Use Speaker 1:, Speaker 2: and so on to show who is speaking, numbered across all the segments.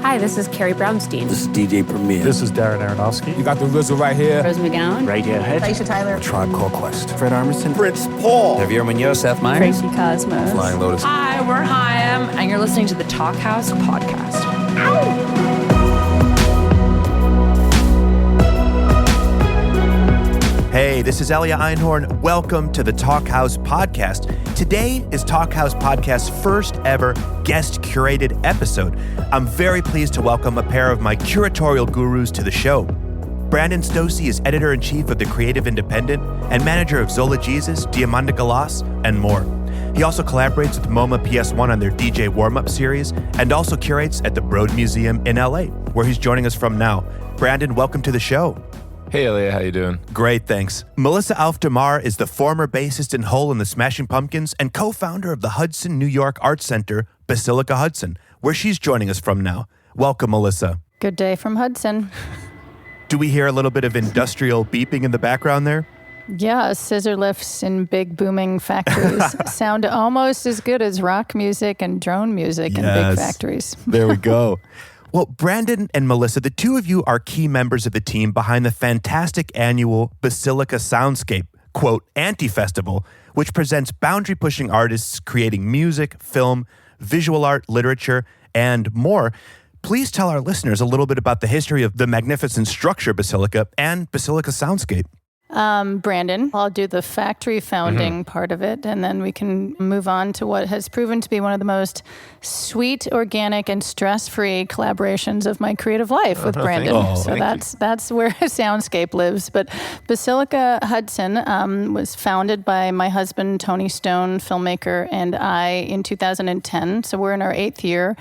Speaker 1: Hi, this is Carrie Brownstein.
Speaker 2: This is DJ Premier.
Speaker 3: This is Darren Aronofsky.
Speaker 4: You got the RZA right here.
Speaker 1: Rose McGowan.
Speaker 5: Radiohead.
Speaker 6: Aisha Tyler.
Speaker 2: Tribe Called Quest.
Speaker 5: Fred Armisen.
Speaker 2: Prince Paul.
Speaker 5: Javier Munoz. Seth Meyers.
Speaker 6: Tracy Cosmos.
Speaker 2: Flying Lotus.
Speaker 7: Hi, we're Chaim, and you're listening to the Talkhouse Podcast. Ow!
Speaker 8: Hey, this is Elia Einhorn. Welcome to the Talkhouse Podcast. Today is Talkhouse Podcast's first ever guest-curated episode. I'm very pleased to welcome a pair of my curatorial gurus to the show. Brandon Stosuy is editor-in-chief of The Creative Independent and manager of Zola Jesus, Diamanda Galas, and more. He also collaborates with MoMA PS1 on their DJ warm-up series and also curates at the Broad Museum in LA, where he's joining us from now. Brandon, welcome to the show.
Speaker 9: Hey, Elia, how you doing?
Speaker 8: Great, thanks. Melissa Auf Der Maur is the former bassist in Hole and the Smashing Pumpkins and co-founder of the Hudson, New York Art Center, Basilica Hudson, where she's joining us from now. Welcome, Melissa.
Speaker 6: Good day from Hudson.
Speaker 8: Do we hear a little bit of industrial beeping in the background there?
Speaker 6: Yeah, scissor lifts in big booming factories sound almost as good as rock music and drone music in big factories.
Speaker 8: There we go. Well, Brandon and Melissa, the two of you are key members of the team behind the fantastic annual Basilica Soundscape, quote, anti-festival, which presents boundary-pushing artists creating music, film, visual art, literature, and more. Please tell our listeners a little bit about the history of the magnificent structure Basilica and Basilica Soundscape.
Speaker 6: Brandon, I'll do the factory founding part of it, and then we can move on to what has proven to be one of the most sweet, organic, and stress-free collaborations of my creative life with Brandon. So that's where Soundscape lives. But Basilica Hudson was founded by my husband, Tony Stone, filmmaker, and I in 2010. So we're in our 8th year.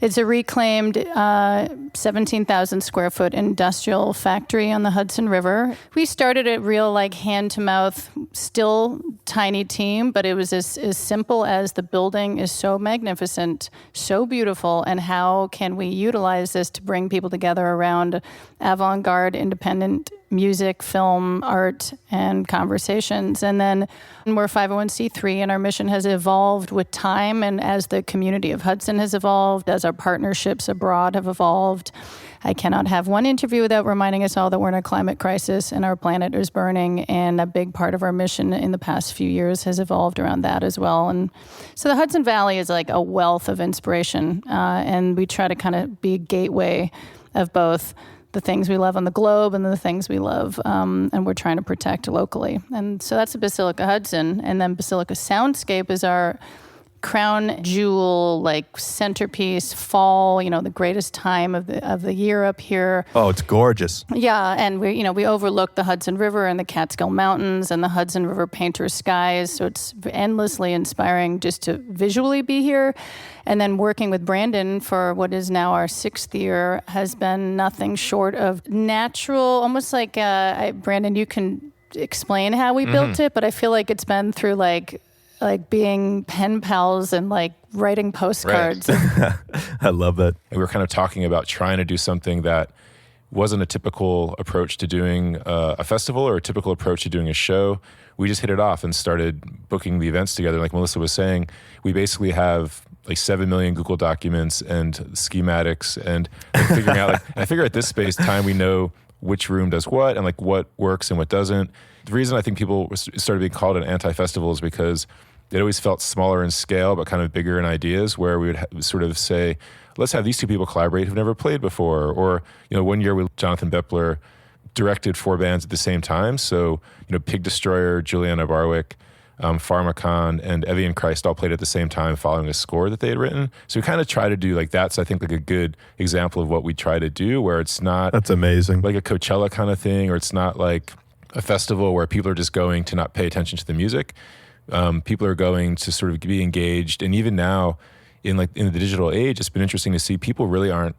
Speaker 6: It's a reclaimed 17,000 square foot industrial factory on the Hudson River. We started a real hand to mouth, still tiny team, but it was as simple as the building is so magnificent, so beautiful, and how can we utilize this to bring people together around avant-garde, independent music, film, art, and conversations. And then we're 501c3, and our mission has evolved with time, and as the community of Hudson has evolved, as our partnerships abroad have evolved. I cannot have one interview without reminding us all that we're in a climate crisis and our planet is burning, and a big part of our mission in the past few years has evolved around that as well. And so the Hudson Valley is like a wealth of inspiration, and we try to kind of be a gateway of both the things we love on the globe and the things we love, and we're trying to protect locally. And so that's the Basilica Hudson. And then Basilica Soundscape is our crown jewel, centerpiece, fall, the greatest time of the year up here.
Speaker 8: Oh, it's gorgeous.
Speaker 6: Yeah, and we overlook the Hudson River and the Catskill Mountains and the Hudson River painter's skies, so it's endlessly inspiring just to visually be here. And then working with Brandon for what is now our 6th year has been nothing short of natural, almost like, Brandon, you can explain how we built it, but I feel like it's been through being pen pals and writing postcards.
Speaker 9: Right.
Speaker 8: I love that.
Speaker 9: And we were kind of talking about trying to do something that wasn't a typical approach to doing a festival or a typical approach to doing a show. We just hit it off and started booking the events together. Like Melissa was saying, we basically have 7 million Google documents and schematics and figuring out, and I figure at this space time, we know which room does what and what works and what doesn't. The reason I think people started being called an anti-festival is because it always felt smaller in scale, but kind of bigger in ideas, where we would sort of say, let's have these two people collaborate who've never played before. Or, one year with Jonathan Bepler directed 4 bands at the same time. So, Pig Destroyer, Juliana Barwick, Pharmacon, and Evian Christ all played at the same time following a score that they had written. So we kind of try to do that's, I think, a good example of what we try to do, where it's not...
Speaker 8: That's amazing.
Speaker 9: Like a Coachella kind of thing, or it's not like a festival where people are just going to not pay attention to the music. People are going to sort of be engaged. And even now, in the digital age, it's been interesting to see people really aren't,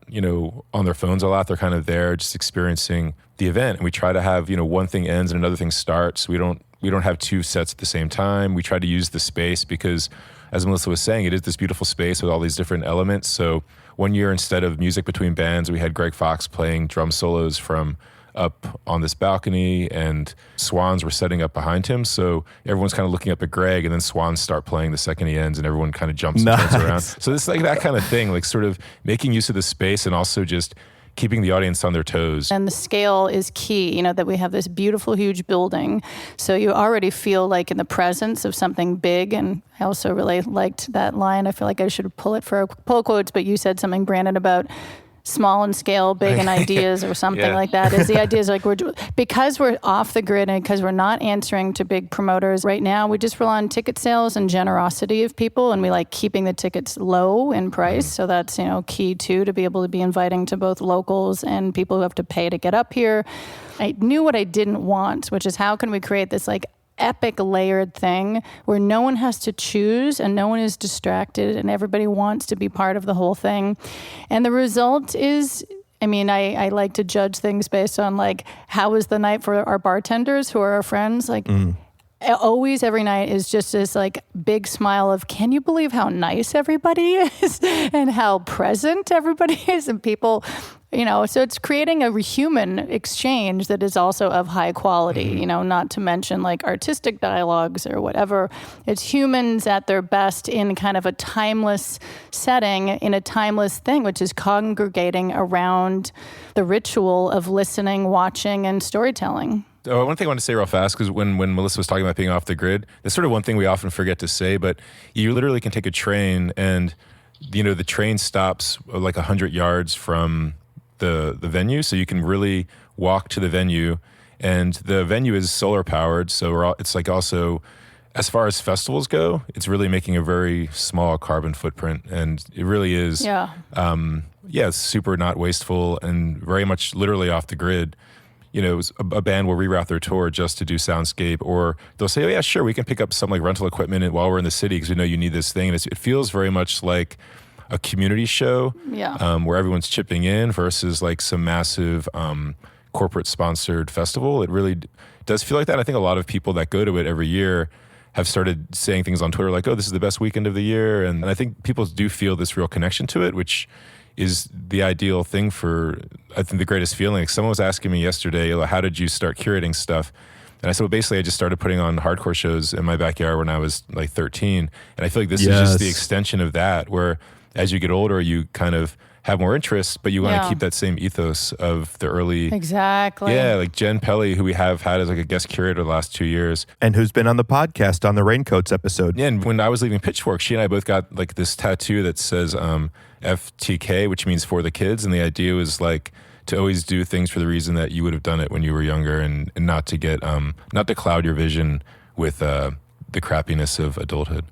Speaker 9: on their phones a lot. They're kind of there just experiencing the event. And we try to have, one thing ends and another thing starts. We don't have 2 sets at the same time. We try to use the space because, as Melissa was saying, it is this beautiful space with all these different elements. So one year, instead of music between bands, we had Greg Fox playing drum solos from up on this balcony, and swans were setting up behind him. So everyone's kind of looking up at Greg, and then swans start playing the second he ends, and everyone kind of jumps and turns around. So it's like that kind of thing, like sort of making use of the space and also just keeping the audience on their toes.
Speaker 6: And the scale is key, that we have this beautiful, huge building. So you already feel like in the presence of something big. And I also really liked that line. I feel like I should pull it for pull quotes, but you said something, Brandon, about small in scale, big in ideas or something like that. Is the idea is like because we're off the grid and because we're not answering to big promoters right now, we just rely on ticket sales and generosity of people, and we like keeping the tickets low in price. So that's, key too, to be able to be inviting to both locals and people who have to pay to get up here. I knew what I didn't want, which is how can we create this like epic layered thing where no one has to choose and no one is distracted and everybody wants to be part of the whole thing. And the result is, I like to judge things based on like, how was the night for our bartenders who are our friends? Like always every night is just this like big smile of, can you believe how nice everybody is and how present everybody is, and people, so it's creating a human exchange that is also of high quality, not to mention like artistic dialogues or whatever. It's humans at their best in kind of a timeless setting, in a timeless thing, which is congregating around the ritual of listening, watching, and storytelling.
Speaker 9: One thing I want to say real fast, because when Melissa was talking about being off the grid, there's sort of one thing we often forget to say, but you literally can take a train and, the train stops like 100 yards from the venue. So you can really walk to the venue, and the venue is solar powered. So it's like also, as far as festivals go, it's really making a very small carbon footprint. And it really is, it's super not wasteful and very much literally off the grid. A band will reroute their tour just to do Soundscape, or they'll say, oh yeah, sure, we can pick up some like rental equipment while we're in the city because we know you need this thing. And it feels very much like a community show where everyone's chipping in versus like some massive corporate sponsored festival. It really does feel like that. I think a lot of people that go to it every year have started saying things on Twitter like, oh, this is the best weekend of the year. And I think people do feel this real connection to it, which is the ideal thing for, I think, the greatest feeling. Someone was asking me yesterday, how did you start curating stuff? And I said, well, basically, I just started putting on hardcore shows in my backyard when I was like 13. And I feel like this is just the extension of that, where as you get older, you kind of have more interests, but you want to keep that same ethos of the early...
Speaker 6: Exactly.
Speaker 9: Yeah, like Jen Pelly, who we have had as like a guest curator the last 2 years.
Speaker 8: And who's been on the podcast on the Raincoats episode.
Speaker 9: Yeah, and when I was leaving Pitchfork, she and I both got like this tattoo that says FTK, which means for the kids. And the idea was like to always do things for the reason that you would have done it when you were younger, and not to get, not to cloud your vision with the crappiness of adulthood.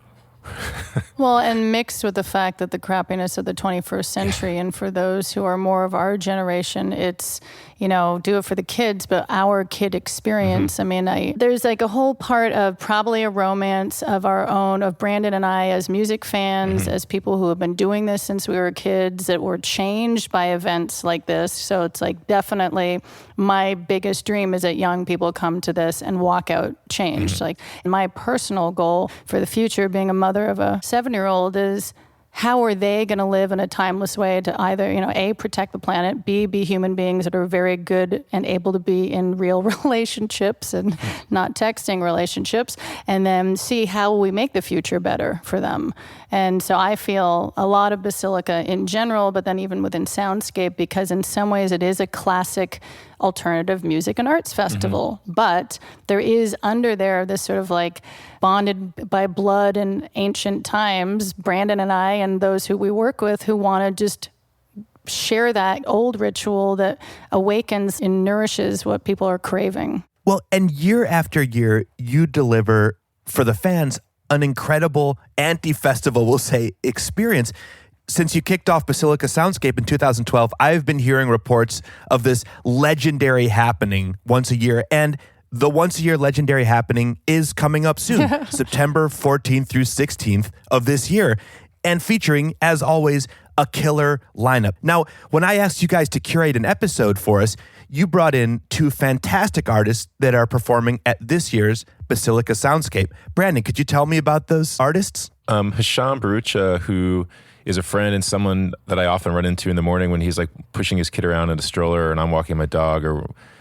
Speaker 6: Well, and mixed with the fact that the crappiness of the 21st century, and for those who are more of our generation, it's, do it for the kids, but our kid experience. There's like a whole part of probably a romance of our own, of Brandon and I as music fans, as people who have been doing this since we were kids, that were changed by events like this. So it's like definitely my biggest dream is that young people come to this and walk out changed. Like my personal goal for the future, being a mother of a 7-year-old, is how are they going to live in a timeless way to either, A, protect the planet, B, be human beings that are very good and able to be in real relationships and not texting relationships, and then C, how will we make the future better for them? And so I feel a lot of Basilica in general, but then even within Soundscape, because in some ways it is a classic alternative music and arts festival, but there is under there this sort of like bonded by blood in ancient times, Brandon and I and those who we work with, who want to just share that old ritual that awakens and nourishes what people are craving.
Speaker 8: Well, and year after year, you deliver for the fans an incredible anti-festival, we'll say, experience. Since you kicked off Basilica Soundscape in 2012, I've been hearing reports of this legendary happening once a year. And the once a year legendary happening is coming up soon, September 14th through 16th of this year, and featuring, as always, a killer lineup. Now, when I asked you guys to curate an episode for us, you brought in 2 fantastic artists that are performing at this year's Basilica Soundscape. Brandon, could you tell me about those artists?
Speaker 9: Hisham Bharoocha, who is a friend and someone that I often run into in the morning when he's like pushing his kid around in a stroller and I'm walking my dog,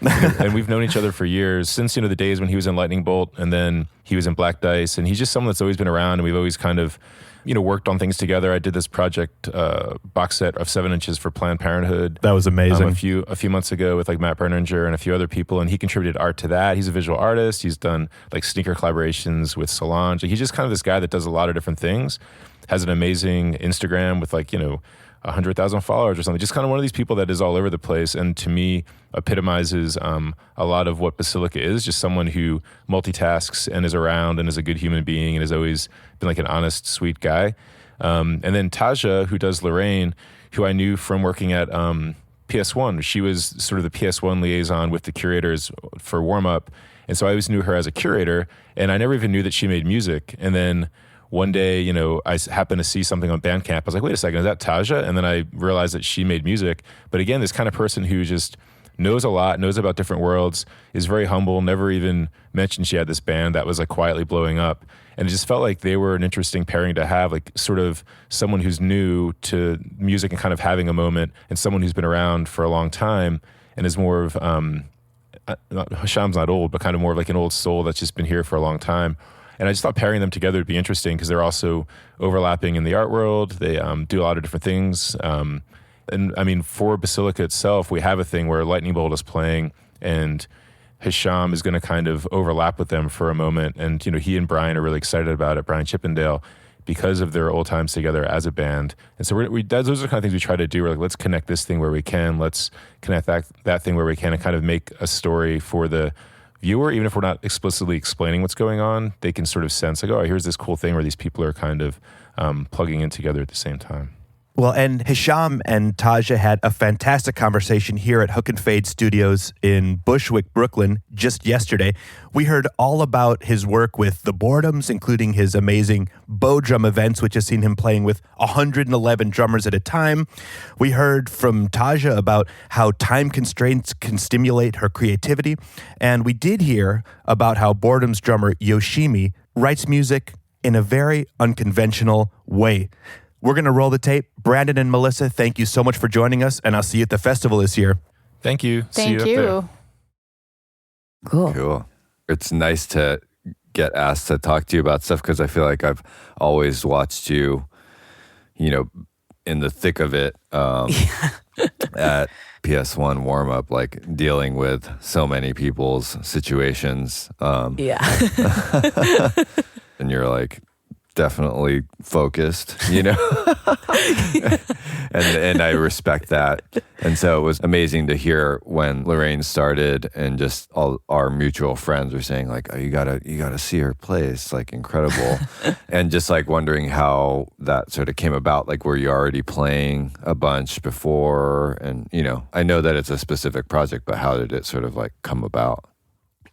Speaker 9: and we've known each other for years since, the days when he was in Lightning Bolt and then he was in Black Dice, and he's just someone that's always been around, and we've always kind of, worked on things together. I did this project box set of 7 inches for Planned Parenthood.
Speaker 8: That was amazing.
Speaker 9: A few months ago with like Matt Berninger and a few other people, and he contributed art to that. He's a visual artist. He's done like sneaker collaborations with Solange. He's just kind of this guy that does a lot of different things. Has an amazing Instagram with like 100,000 followers or something. Just kind of one of these people that is all over the place, and to me epitomizes a lot of what Basilica is. Just someone who multitasks and is around and is a good human being and has always been like an honest, sweet guy. And then Taja, who does Lorraine, who I knew from working at PS1. She was sort of the PS1 liaison with the curators for warm up, and so I always knew her as a curator, and I never even knew that she made music. And then one day, I happened to see something on Bandcamp. I was like, wait a second, is that Taja? And then I realized that she made music. But again, this kind of person who just knows a lot, knows about different worlds, is very humble, never even mentioned she had this band that was like quietly blowing up. And it just felt like they were an interesting pairing to have, like sort of someone who's new to music and kind of having a moment, and someone who's been around for a long time and is more of, Hisham's not old, but kind of more of like an old soul that's just been here for a long time. And I just thought pairing them together would be interesting because they're also overlapping in the art world. They do a lot of different things. And I mean, for Basilica itself, we have a thing where Lightning Bolt is playing and Hisham is going to kind of overlap with them for a moment. And, he and Brian are really excited about it, Brian Chippendale, because of their old times together as a band. And so those are the kind of things we try to do. We're like, let's connect this thing where we can. Let's connect that thing where we can, and kind of make a story for the viewer. Even if we're not explicitly explaining what's going on, they can sort of sense like, oh, here's this cool thing where these people are kind of plugging in together at the same time.
Speaker 8: Well, and Hisham and Taja had a fantastic conversation here at Hook and Fade Studios in Bushwick, Brooklyn, just yesterday. We heard all about his work with the Boredoms, including his amazing bow drum events, which has seen him playing with 111 drummers at a time. We heard from Taja about how time constraints can stimulate her creativity. And we did hear about how Boredoms drummer Yoshimi writes music in a very unconventional way. We're going to roll the tape. Brandon and Melissa, thank you so much for joining us, and I'll see you at the festival this year.
Speaker 9: Thank you.
Speaker 6: Thank
Speaker 9: See you. Up there.
Speaker 7: Cool.
Speaker 1: It's nice to get asked to talk to you about stuff because I feel like I've always watched you, in the thick of it at PS1 warm up, like dealing with so many people's situations. And you're like, definitely focused, and I respect that. And so it was amazing to hear when Lorraine started, and just all our mutual friends were saying like, oh, you gotta see her play. It's like incredible. And just like wondering how that sort of came about. Like, were you already playing a bunch before? And I know that it's a specific project, but how did it sort of like come about?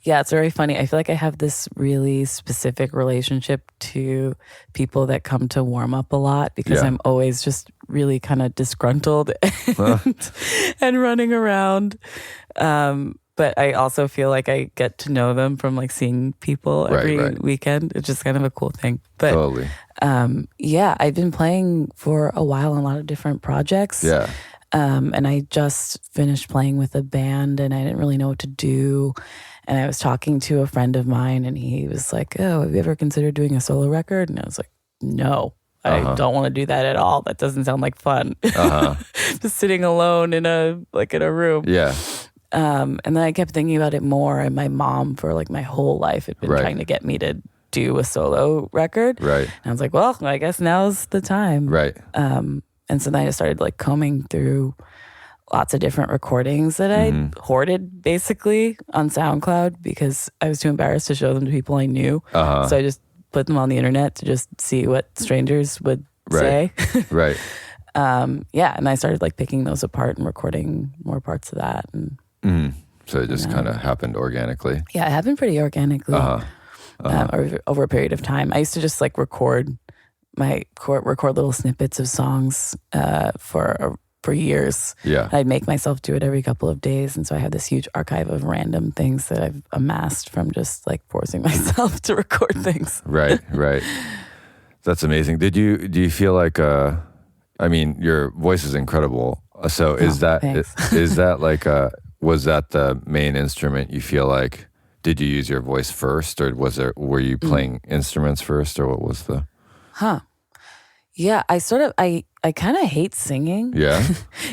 Speaker 3: Yeah, it's very funny. I feel like I have this really specific relationship to people that come to warm up a lot because I'm always just really kind of disgruntled and running around. But I also feel like I get to know them from like seeing people every weekend. It's just kind of a cool thing. But
Speaker 1: totally.
Speaker 3: I've been playing for a while on a lot of different projects.
Speaker 1: Yeah.
Speaker 3: And I just finished playing with a band and I didn't really know what to do. And I was talking to a friend of mine and he was like, oh, have you ever considered doing a solo record? And I was like, no, I don't want to do that at all. That doesn't sound like fun. Just sitting alone in a room.
Speaker 1: Yeah.
Speaker 3: And then I kept thinking about it more. And my mom for like my whole life had been trying to get me to do a solo record.
Speaker 1: Right.
Speaker 3: And I was like, well, I guess now's the time.
Speaker 1: Right.
Speaker 3: And so then I just started like combing through lots of different recordings that I hoarded basically on SoundCloud because I was too embarrassed to show them to people I knew. So I just put them on the internet to just see what strangers would say.
Speaker 1: Right.
Speaker 3: And I started like picking those apart and recording more parts of that. And
Speaker 1: so it just kind of happened organically.
Speaker 3: Yeah, it happened pretty organically over a period of time. I used to just like record little snippets of songs for years.
Speaker 1: Yeah.
Speaker 3: I'd make myself do it every couple of days. And so I have this huge archive of random things that I've amassed from just like forcing myself to record things.
Speaker 1: Right. That's amazing. Do you feel like I mean, your voice is incredible. So is
Speaker 3: thanks.
Speaker 1: is that like was that the main instrument you feel like? Did you use your voice first, or were you playing instruments first, or what was the?
Speaker 3: Yeah, I kind of hate singing.
Speaker 1: Yeah.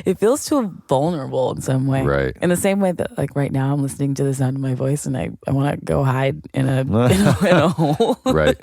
Speaker 3: It feels too vulnerable in some way.
Speaker 1: Right.
Speaker 3: In the same way that like right now I'm listening to the sound of my voice and I want to go hide in a hole.
Speaker 1: Right.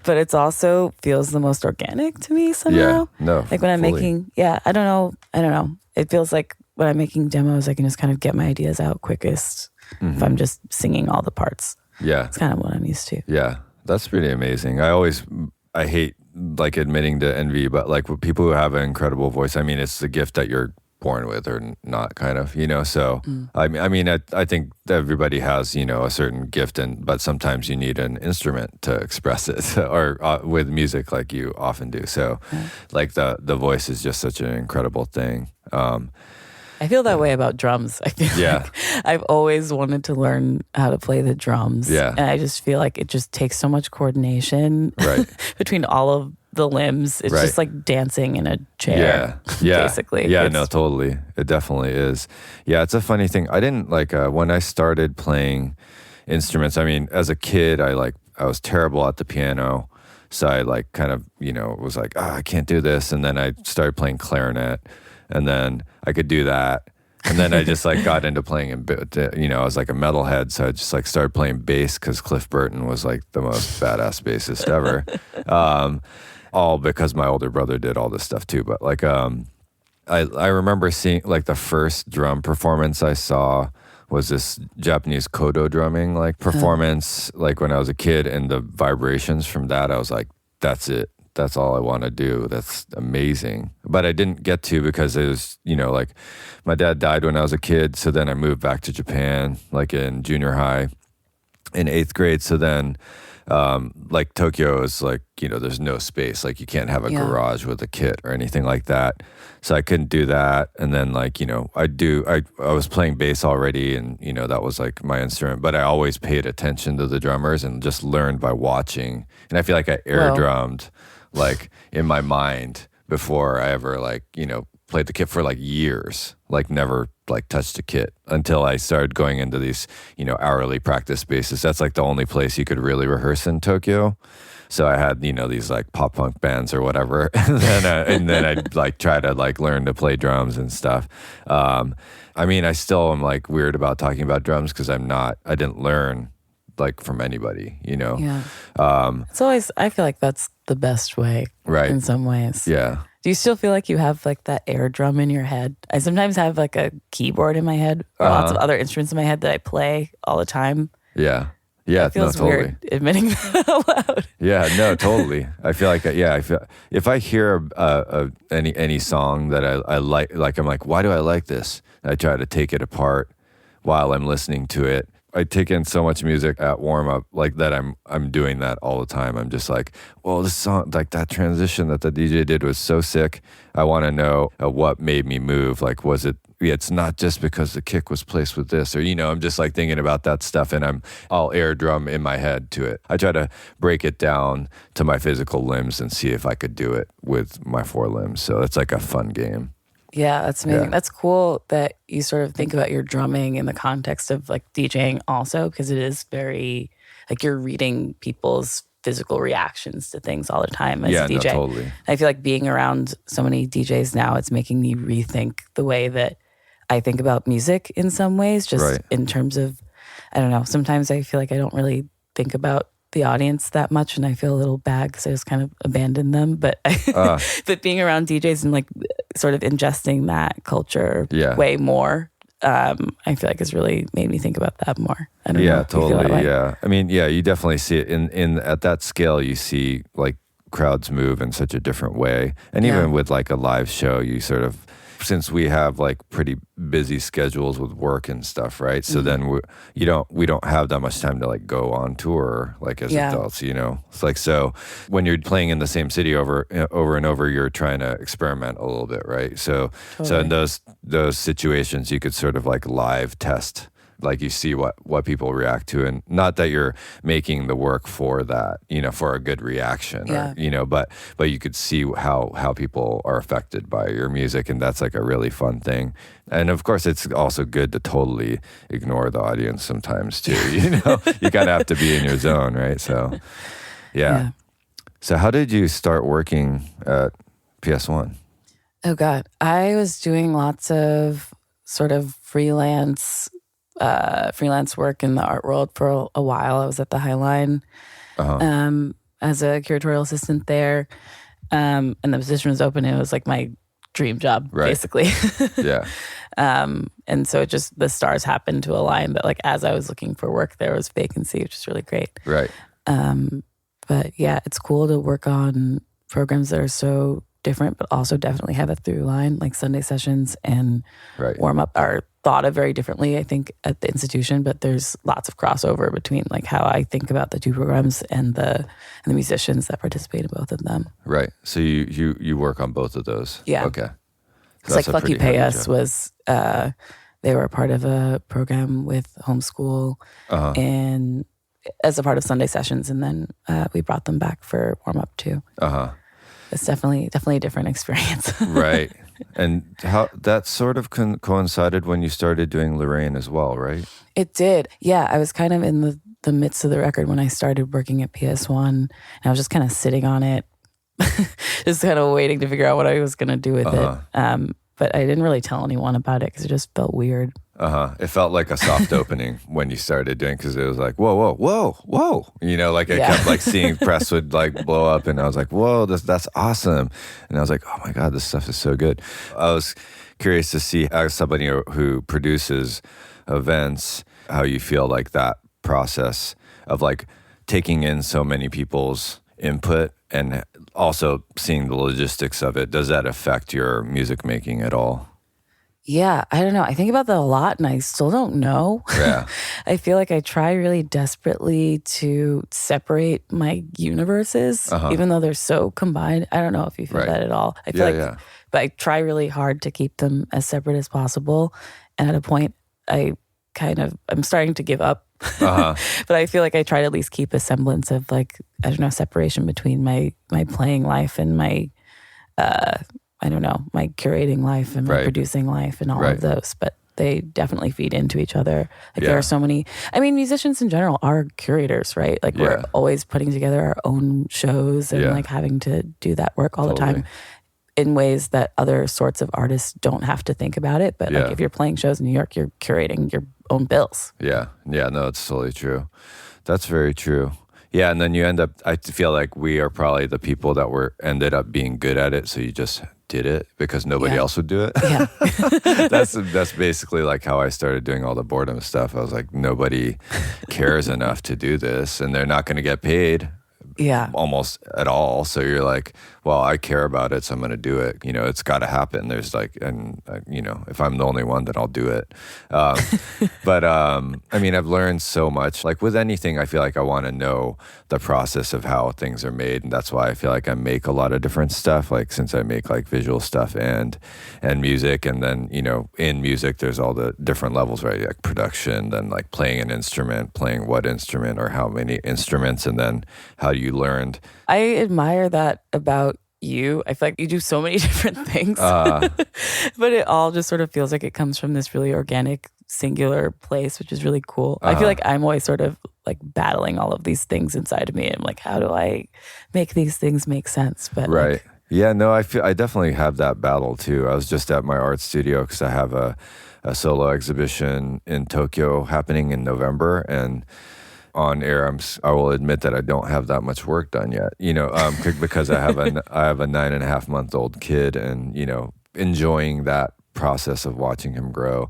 Speaker 3: But it's also feels the most organic to me somehow.
Speaker 1: Yeah. No.
Speaker 3: Like when I'm
Speaker 1: fully.
Speaker 3: making, I don't know. It feels like when I'm making demos, I can just kind of get my ideas out quickest if I'm just singing all the parts.
Speaker 1: Yeah.
Speaker 3: It's kind of what I'm used to.
Speaker 1: Yeah. That's pretty amazing. I hate like admitting to envy, but like with people who have an incredible voice, I mean, it's the gift that you're born with or not, kind of, so I think everybody has, a certain gift, but sometimes you need an instrument to express it or with music like you often do. So like the voice is just such an incredible thing.
Speaker 3: I feel that way about drums. I feel like I've always wanted to learn how to play the drums.
Speaker 1: Yeah.
Speaker 3: And I just feel like it just takes so much coordination between all of the limbs. It's just like dancing in a chair.
Speaker 1: Yeah.
Speaker 3: Basically.
Speaker 1: Yeah, no, totally. It definitely is. Yeah, it's a funny thing. I didn't like when I started playing instruments, I mean, as a kid, I was terrible at the piano. So I like kind of, was like, I can't do this. And then I started playing clarinet. And then I could do that. And then I just like got into playing I was like a metalhead. So I just like started playing bass because Cliff Burton was like the most badass bassist ever. All because my older brother did all this stuff too. But like, I remember seeing like the first drum performance I saw was this Japanese kodo drumming like performance, like when I was a kid, and the vibrations from that, I was like, that's it. That's all I want to do. That's amazing. But I didn't get to because it was, like my dad died when I was a kid. So then I moved back to Japan, like in junior high in 8th grade. So then like Tokyo is like, there's no space. Like you can't have a garage with a kit or anything like that. So I couldn't do that. And then like, I was playing bass already and, that was like my instrument, but I always paid attention to the drummers and just learned by watching. And I feel like I air drummed like in my mind before I ever like, played the kit for like years, like never like touched a kit until I started going into these, hourly practice spaces. That's like the only place you could really rehearse in Tokyo. So I had, these like pop punk bands or whatever. and then I'd like try to like learn to play drums and stuff. I mean, I still am like weird about talking about drums because I didn't learn like from anybody,
Speaker 3: Yeah. It's always, I feel like that's the best way in some ways.
Speaker 1: Yeah.
Speaker 3: Do you still feel like you have like that air drum in your head? I sometimes have like a keyboard in my head or lots of other instruments in my head that I play all the time.
Speaker 1: Yeah. Yeah,
Speaker 3: it feels
Speaker 1: totally.
Speaker 3: weird admitting that out loud.
Speaker 1: Yeah, no, totally. I feel like, I feel if I hear any song that I like, I'm like, why do I like this? And I try to take it apart while I'm listening to it. I take in so much music at warm up like that. I'm doing that all the time. I'm just like, well, this song, like that transition that the DJ did was so sick. I want to know what made me move. Like, was it? It's not just because the kick was placed with this, or I'm just like thinking about that stuff, and I'll air drum in my head to it. I try to break it down to my physical limbs and see if I could do it with my 4 limbs. So it's like a fun game.
Speaker 3: Yeah, that's amazing.
Speaker 1: Yeah.
Speaker 3: That's cool that you sort of think about your drumming in the context of like DJing also, because it is very like you're reading people's physical reactions to things all the time as a DJ.
Speaker 1: No, totally.
Speaker 3: I feel like being around so many DJs now, it's making me rethink the way that I think about music in some ways, just in terms of, I don't know, sometimes I feel like I don't really think about the audience that much, and I feel a little bad because I just kind of abandoned them. But but being around DJs and like sort of ingesting that culture way more, I feel like it's really made me think about that more. I don't know.
Speaker 1: Totally. Yeah, I mean, you definitely see it in at that scale. You see like crowds move in such a different way, and even with like a live show, you sort of. Since we have like pretty busy schedules with work and stuff, right? So then we don't have that much time to like go on tour like as adults, It's like, so when you're playing in the same city over and over, you're trying to experiment a little bit, right? So in those situations, you could sort of like live test Like you see what people react to, and not that you're making the work for that, for a good reaction, or, but you could see how people are affected by your music, and that's like a really fun thing. And of course, it's also good to totally ignore the audience sometimes too. You kind of have to be in your zone, right? So, yeah. So how did you start working at PS1?
Speaker 3: Oh God, I was doing lots of sort of freelance work in the art world for a while. I was at the Highline as a curatorial assistant there, and the position was open. It was like my dream job, basically.
Speaker 1: Yeah.
Speaker 3: And so the stars happened to align that, like, as I was looking for work, there was vacancy, which is really great.
Speaker 1: Right.
Speaker 3: But yeah, it's cool to work on programs that are so different, but also definitely have a through line. Like Sunday sessions and warm up are thought of very differently, I think, at the institution. But there's lots of crossover between like how I think about the two programs and the musicians that participate in both of them.
Speaker 1: Right. So you work on both of those.
Speaker 3: Yeah.
Speaker 1: Okay.
Speaker 3: It's like Lucky Pay Us was they were a part of a program with Homeschool and as a part of Sunday sessions, and then we brought them back for warm up too. It's definitely a different experience.
Speaker 1: Right. And how that sort of coincided when you started doing Lorraine as well, right?
Speaker 3: It did. Yeah, I was kind of in the midst of the record when I started working at PS1, and I was just kind of sitting on it, just kind of waiting to figure out what I was going to do with it. But I didn't really tell anyone about it because it just felt weird.
Speaker 1: It felt like a soft opening when you started doing, because it was like, whoa, whoa, whoa, whoa. I kept like seeing press would like blow up, and I was like, whoa, that's awesome. And I was like, oh my God, this stuff is so good. I was curious to see, as somebody who produces events, how you feel like that process of like taking in so many people's input and also seeing the logistics of it. Does that affect your music making at all?
Speaker 3: Yeah, I don't know. I think about that a lot, and I still don't know.
Speaker 1: Yeah.
Speaker 3: I feel like I try really desperately to separate my universes, even though they're so combined. I don't know if you feel that at all. I feel but I try really hard to keep them as separate as possible. And at a point, I'm starting to give up. But I feel like I try to at least keep a semblance of like, I don't know, separation between my playing life and my my curating life and my producing life and all of those, but they definitely feed into each other. Like there are so many, musicians in general are curators, right? Like we're always putting together our own shows and like having to do that work all the time in ways that other sorts of artists don't have to think about it. But like if you're playing shows in New York, you're curating your own bills.
Speaker 1: Yeah. Yeah, no, it's totally true. That's very true. Yeah, and then you end up, I feel like we are probably the people that ended up being good at it, so you just did it because nobody else would do it.
Speaker 3: Yeah.
Speaker 1: That's basically like how I started doing all the boredom stuff. I was like, nobody cares enough to do this, and they're not going to get paid almost at all. So you're like, well, I care about it, so I'm going to do it. It's got to happen. There's like, and if I'm the only one, then I'll do it. But I've learned so much. Like with anything, I feel like I want to know the process of how things are made, and that's why I feel like I make a lot of different stuff. Like since I make like visual stuff and music, and then in music there's all the different levels, right? Like production, then like playing an instrument, playing what instrument or how many instruments, and then how you learned.
Speaker 3: I admire that about you. I feel like you do so many different things, but it all just sort of feels like it comes from this really organic, singular place, which is really cool. I feel like I'm always sort of like battling all of these things inside of me. I'm like, how do I make these things make sense? But
Speaker 1: right. Yeah, no, I definitely have that battle too. I was just at my art studio because I have a solo exhibition in Tokyo happening in November, and on air, I will admit that I don't have that much work done yet, because I have a 9.5-month-old kid, and, enjoying that process of watching him grow.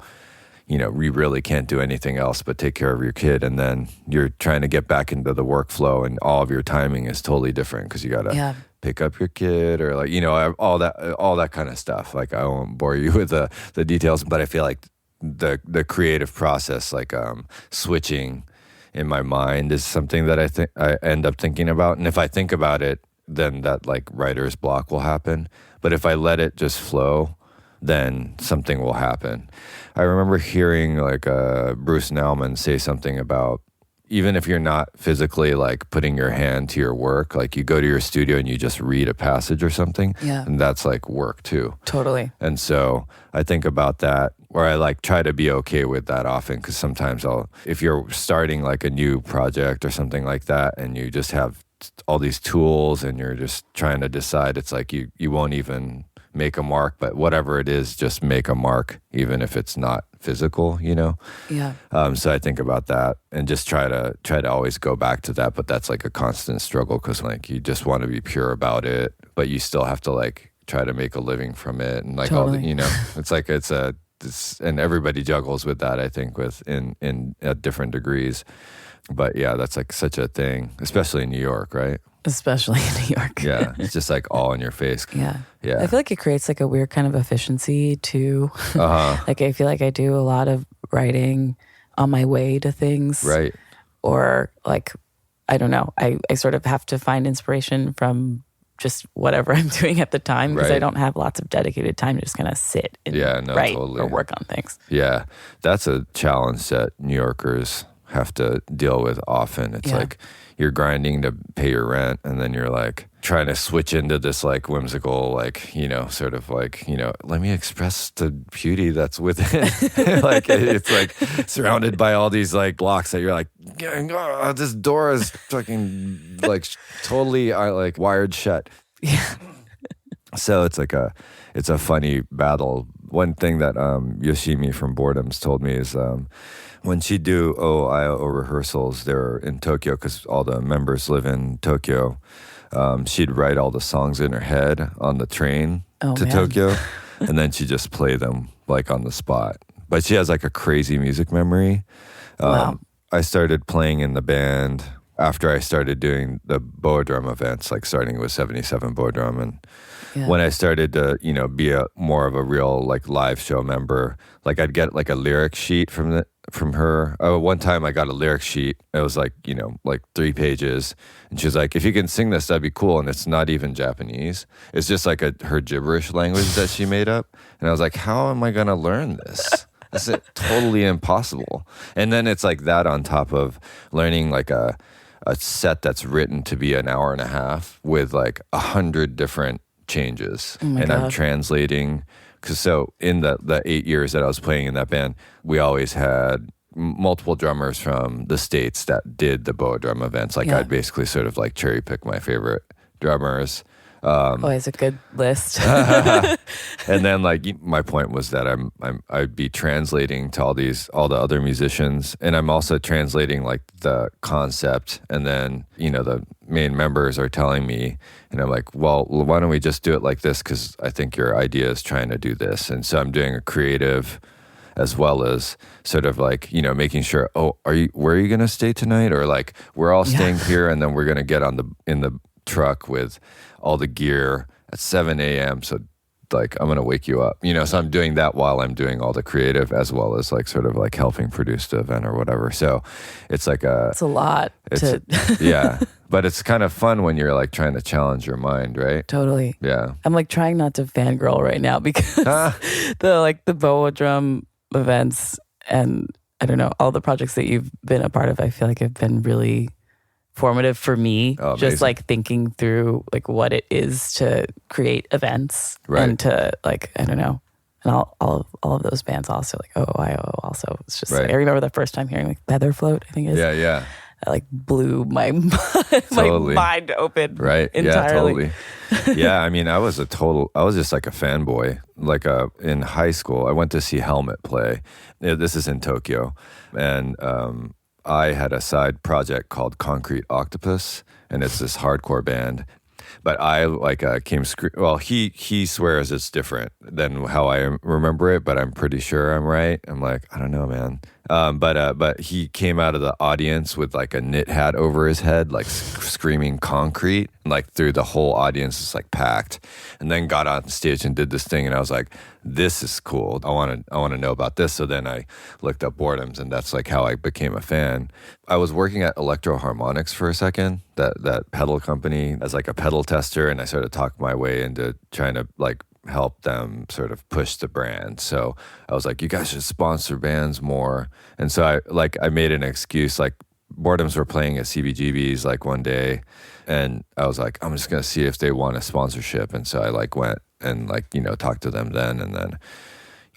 Speaker 1: We really can't do anything else but take care of your kid. And then you're trying to get back into the workflow, and all of your timing is totally different because you got to pick up your kid or like, all that kind of stuff. Like I won't bore you with the details, but I feel like the creative process, like switching in my mind is something that I end up thinking about. And if I think about it, then that like writer's block will happen. But if I let it just flow, then something will happen. I remember hearing like Bruce Nauman say something about, even if you're not physically like putting your hand to your work, like you go to your studio and you just read a passage or something, and that's like work too.
Speaker 3: Totally.
Speaker 1: And so I think about that, where I like try to be okay with that often, because sometimes if you're starting like a new project or something like that, and you just have all these tools and you're just trying to decide, it's like you won't even make a mark, but whatever it is, just make a mark, even if it's not physical, you know?
Speaker 3: Yeah.
Speaker 1: So I think about that and just try to always go back to that, but that's like a constant struggle, because like you just want to be pure about it, but you still have to like try to make a living from it, and like all the, you know, it's like and everybody juggles with that, I think, in at different degrees. But yeah, that's like such a thing, especially in New York, right?
Speaker 3: Especially in New York.
Speaker 1: Yeah, it's just like all in your face.
Speaker 3: Yeah.
Speaker 1: Yeah.
Speaker 3: I feel like it creates like a weird kind of efficiency too. Like I feel like I do a lot of writing on my way to things.
Speaker 1: Right.
Speaker 3: Or like, I don't know, I sort of have to find inspiration from just whatever I'm doing at the time, because I don't have lots of dedicated time to just kind of sit and write or work on things.
Speaker 1: Yeah. That's a challenge that New Yorkers have to deal with often. It's like you're grinding to pay your rent, and then you're like trying to switch into this like whimsical, like, you know, sort of like, you know, let me express the beauty that's within. Like it's like surrounded by all these like blocks that you're like, oh, this door is fucking like totally like wired shut.
Speaker 3: Yeah.
Speaker 1: So it's like it's a funny battle. One thing that Yoshimi from Boredoms told me is when she'd do OIO rehearsals there in Tokyo, because all the members live in Tokyo, she'd write all the songs in her head on the train to Tokyo, and then she'd just play them like on the spot. But she has like a crazy music memory.
Speaker 3: Wow.
Speaker 1: I started playing in the band after I started doing the Boredom events, like starting with 77 Boredom, and when I started to, you know, be more of a real like live show member, like I'd get like a lyric sheet from her. One time I got a lyric sheet. It was like, you know, like 3 pages, and she's like, "If you can sing this, that'd be cool." And it's not even Japanese. It's just like her gibberish language that she made up. And I was like, "How am I gonna learn this? This is totally impossible." And then it's like that on top of learning like a set that's written to be an hour and a half with like 100 different changes, and I'm translating, because so in the 8 years that I was playing in that band, we always had multiple drummers from the States that did the Boa Drum events. Like I'd basically sort of like cherry pick my favorite drummers.
Speaker 3: Always a good list.
Speaker 1: And then like my point was that I'd be translating to all the other musicians, and I'm also translating like the concept, and then, you know, the main members are telling me, and I'm like, well, why don't we just do it like this, because I think your idea is trying to do this. And so I'm doing a creative as well as sort of like, you know, making sure, where are you gonna stay tonight, or like we're all staying here, and then we're gonna get in the truck with all the gear at 7 a.m. So like I'm gonna wake you up, you know. So I'm doing that while I'm doing all the creative, as well as like sort of like helping produce the event or whatever. So it's like
Speaker 3: it's a lot.
Speaker 1: Yeah, but it's kind of fun when you're like trying to challenge your mind, right?
Speaker 3: Totally.
Speaker 1: Yeah.
Speaker 3: I'm like trying not to fangirl right now, because the Boa Drum events, and I don't know, all the projects that you've been a part of, I feel like have been really formative for me. Just like thinking through like what it is to create events, and to like, I don't know, and all of those bands also, like OIO also. It's just I remember the first time hearing like Feather Float, I think it is.
Speaker 1: Yeah.
Speaker 3: That like blew my mind open.
Speaker 1: Right.
Speaker 3: Entirely.
Speaker 1: Yeah, totally. Yeah, I mean, I was just like a fanboy. Like in high school, I went to see Helmet play. This is in Tokyo, and I had a side project called Concrete Octopus, and it's this hardcore band. But I like well, he swears it's different than how I remember it, but I'm pretty sure I'm right. I'm like, I don't know, man. But he came out of the audience with like a knit hat over his head, like screaming concrete, and like through the whole audience is like packed, and then got on stage and did this thing, and I was like, this is cool. I want to know about this. So then I looked up Boredoms, and that's like how I became a fan. I was working at Electro Harmonics for a second, that pedal company, as like a pedal tester, and I sort of talked my way into trying to like help them sort of push the brand. So I was like, you guys should sponsor bands more. And so I made an excuse, like Boredoms were playing at CBGB's like one day, and I was like, I'm just gonna see if they want a sponsorship. And so I like went and like, you know, talked to them then, and then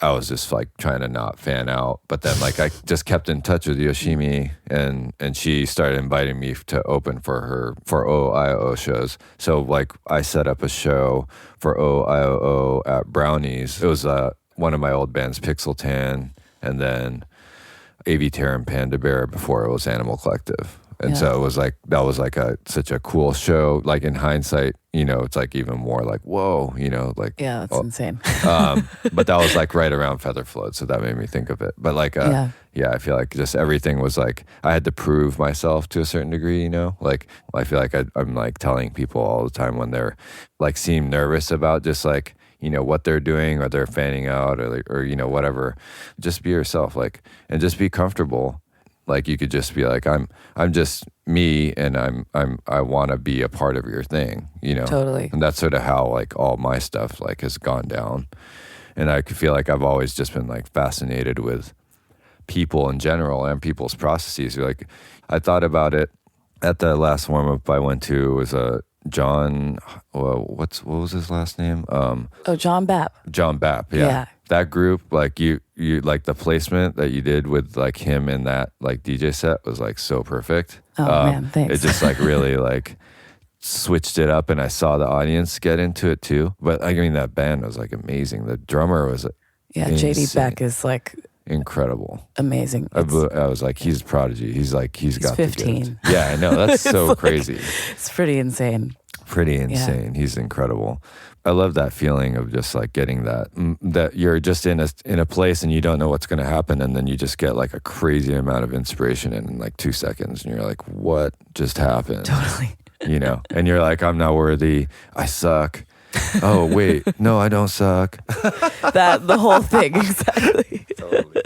Speaker 1: I was just like trying to not fan out, but then like I just kept in touch with Yoshimi, and she started inviting me to open for her for OIOO shows. So like I set up a show for OIOO at Brownies. It was one of my old bands, Pixel Tan, and then AV Terror and Panda Bear before it was Animal Collective. And so it was like, that was like such a cool show. Like in hindsight, you know, it's like even more like, whoa, you know, like.
Speaker 3: Yeah, that's insane.
Speaker 1: But that was like right around Feather Float. So that made me think of it. But like, I feel like just everything was like, I had to prove myself to a certain degree, you know, like I feel like I'm like telling people all the time when they're like seem nervous about just like, you know, what they're doing or they're fanning out or, you know, whatever, just be yourself, like, and just be comfortable. Like you could just be like, I'm just me, and I want to be a part of your thing, you know.
Speaker 3: Totally.
Speaker 1: And that's sort of how like all my stuff like has gone down, and I feel like I've always just been like fascinated with people in general and people's processes. Like I thought about it at the last warm up I went to. It was a John. What was his last name?
Speaker 3: John Bapp.
Speaker 1: John Bapp. Yeah. That group, like you like the placement that you did with like him in that like DJ set was like so perfect.
Speaker 3: Oh man, thanks.
Speaker 1: It just like really like switched it up, and I saw the audience get into it too. But I mean, that band was like amazing. The drummer was
Speaker 3: JD
Speaker 1: insane.
Speaker 3: Beck is like
Speaker 1: incredible,
Speaker 3: amazing.
Speaker 1: I was like, he's a prodigy. He's got
Speaker 3: 15.
Speaker 1: The yeah, I know, that's so
Speaker 3: like,
Speaker 1: crazy.
Speaker 3: It's pretty insane.
Speaker 1: Yeah. He's incredible. I love that feeling of just like getting that you're just in a place and you don't know what's going to happen, and then you just get like a crazy amount of inspiration in like 2 seconds, and you're like, what just happened?
Speaker 3: Totally.
Speaker 1: You know, and you're like, I'm not worthy. I suck. Oh wait, no, I don't suck.
Speaker 3: The whole thing, exactly.
Speaker 1: Totally.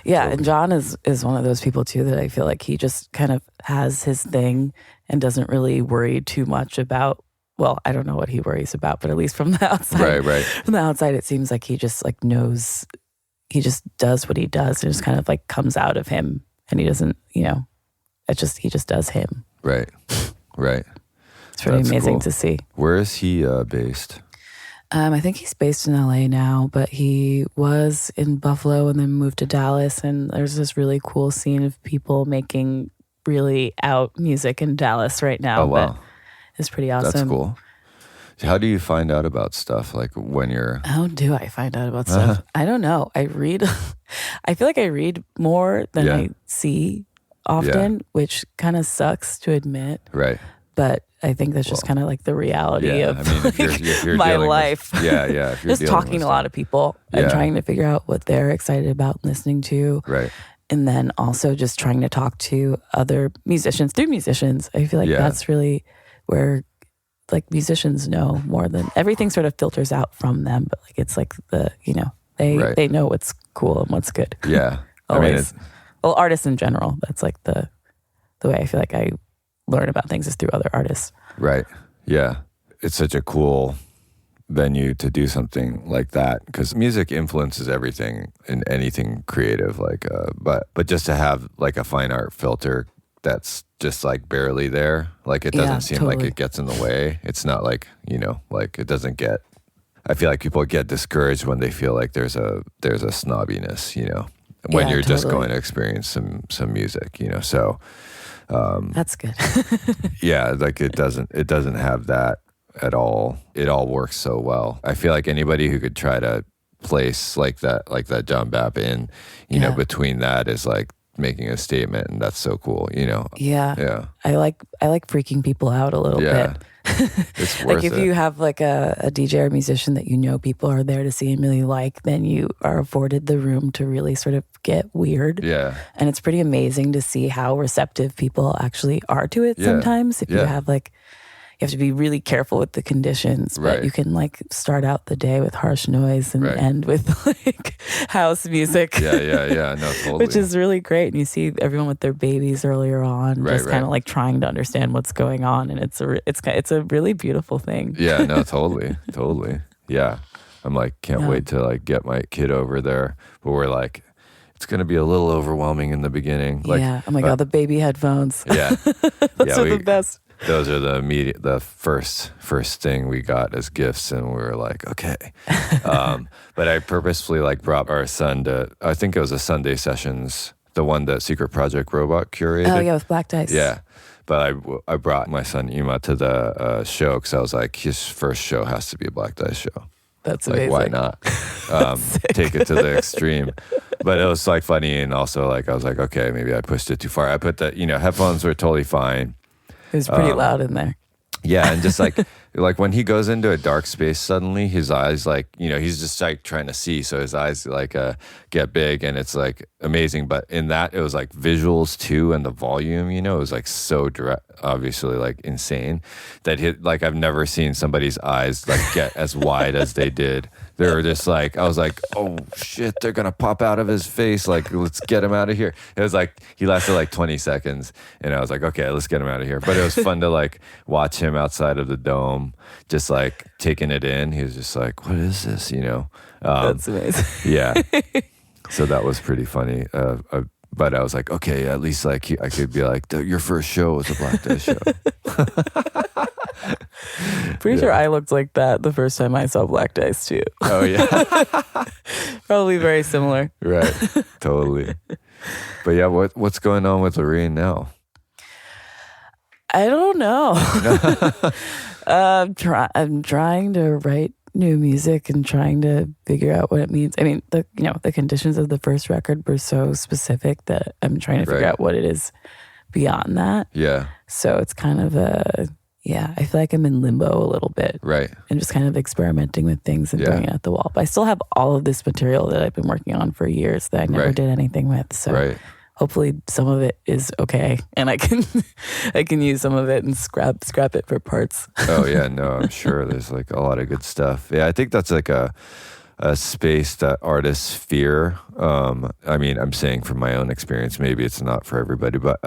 Speaker 3: Yeah, and John is one of those people too that I feel like he just kind of has his thing and doesn't really worry too much about. Well, I don't know what he worries about, but at least from the outside,
Speaker 1: right.
Speaker 3: From the outside, it seems like he just like knows. He just does what he does, and it just kind of like comes out of him, and he doesn't, you know, he just does him.
Speaker 1: Right.
Speaker 3: It's pretty amazing to see.
Speaker 1: Where is he based?
Speaker 3: I think he's based in LA now, but he was in Buffalo and then moved to Dallas. And there's this really cool scene of people making really out music in Dallas right now.
Speaker 1: Oh, wow.
Speaker 3: But it's pretty awesome.
Speaker 1: That's cool. How do you find out about stuff? Like when you're...
Speaker 3: How do I find out about stuff? I don't know. I read... I feel like I read more than I see often, which kind of sucks to admit.
Speaker 1: Right.
Speaker 3: But I think that's just kind of like the reality of
Speaker 1: if you're
Speaker 3: my life.
Speaker 1: If you're
Speaker 3: just talking to a lot of people and trying to figure out what they're excited about listening to.
Speaker 1: Right.
Speaker 3: And then also just trying to talk to other musicians through musicians. I feel like that's really where like musicians know more than everything sort of filters out from them. But like it's like they know what's cool and what's good.
Speaker 1: Yeah.
Speaker 3: Always. Well, artists in general. That's like the way I feel like I learn about things is through other artists. Right.
Speaker 1: Yeah. It's such a cool venue to do something like that because music influences everything in anything creative. Like, but just to have like a fine art filter that's just like barely there. Like it doesn't seem like it gets in the way. It's not like, like it doesn't get. I feel like people get discouraged when they feel like there's a snobbiness, when you're just going to experience some music, So.
Speaker 3: That's good.
Speaker 1: Like it doesn't have that at all. It all works so well. I feel like anybody who could try to place like that John Bapp in, between that is like making a statement, and that's so cool,
Speaker 3: Yeah. I like freaking people out a little bit.
Speaker 1: It's worth
Speaker 3: like if you have like a DJ or musician that people are there to see and really like, then you are afforded the room to really sort of get weird.
Speaker 1: Yeah.
Speaker 3: And it's pretty amazing to see how receptive people actually are to it sometimes. If you have you have to be really careful with the conditions, but you can like start out the day with harsh noise and end with like house music.
Speaker 1: Yeah. No, totally.
Speaker 3: Which is really great. And you see everyone with their babies earlier on, just kind of like trying to understand what's going on, and it's a really beautiful thing.
Speaker 1: Yeah, no, totally. Yeah. I'm like, can't wait to like get my kid over there. But we're like, it's going to be a little overwhelming in the beginning. Like,
Speaker 3: Oh my God, the baby headphones.
Speaker 1: Yeah.
Speaker 3: Those are the best.
Speaker 1: Those are the first thing we got as gifts, and we were like, okay. But I purposefully like brought our son to, I think it was a Sunday Sessions, the one that Secret Project Robot curated.
Speaker 3: Oh yeah, with Black Dice.
Speaker 1: Yeah. But I brought my son Ima to the show because I was like, his first show has to be a Black Dice show.
Speaker 3: That's
Speaker 1: like,
Speaker 3: amazing.
Speaker 1: why not? Take it to the extreme. But it was like funny, and also like I was like, okay, maybe I pushed it too far. I put the headphones were totally fine.
Speaker 3: It was pretty loud in there.
Speaker 1: Yeah, and just like when he goes into a dark space suddenly, his eyes like, he's just like trying to see, so his eyes like get big, and it's like amazing. But in that, it was like visuals too, and the volume, it was like so direct, obviously like insane that like I've never seen somebody's eyes like get as wide as they did. They were just like, I was like, oh shit, they're gonna pop out of his face, like let's get him out of here. It was like he lasted like 20 seconds, and I was like, okay, let's get him out of here. But it was fun to like watch him outside of the dome, just like taking it in. He was just like, what is this?
Speaker 3: That's amazing.
Speaker 1: Yeah. So that was pretty funny. But I was like, okay, at least like I could be like, your first show was a Black Dice show.
Speaker 3: Pretty sure I looked like that the first time I saw Black Dice too.
Speaker 1: Oh yeah.
Speaker 3: Probably very similar.
Speaker 1: Right. Totally. But yeah, what's going on with Lorraine now?
Speaker 3: I don't know. I'm trying to write new music and trying to figure out what it means. I mean, the conditions of the first record were so specific that I'm trying to figure out what it is beyond that.
Speaker 1: Yeah.
Speaker 3: So it's kind of I feel like I'm in limbo a little bit.
Speaker 1: Right.
Speaker 3: And just kind of experimenting with things and throwing it at the wall. But I still have all of this material that I've been working on for years that I never did anything with. So hopefully some of it is okay, and I can use some of it and scrap it for parts.
Speaker 1: Oh yeah, no, I'm sure there's like a lot of good stuff. Yeah, I think that's like a space that artists fear. I mean, I'm saying from my own experience, maybe it's not for everybody, but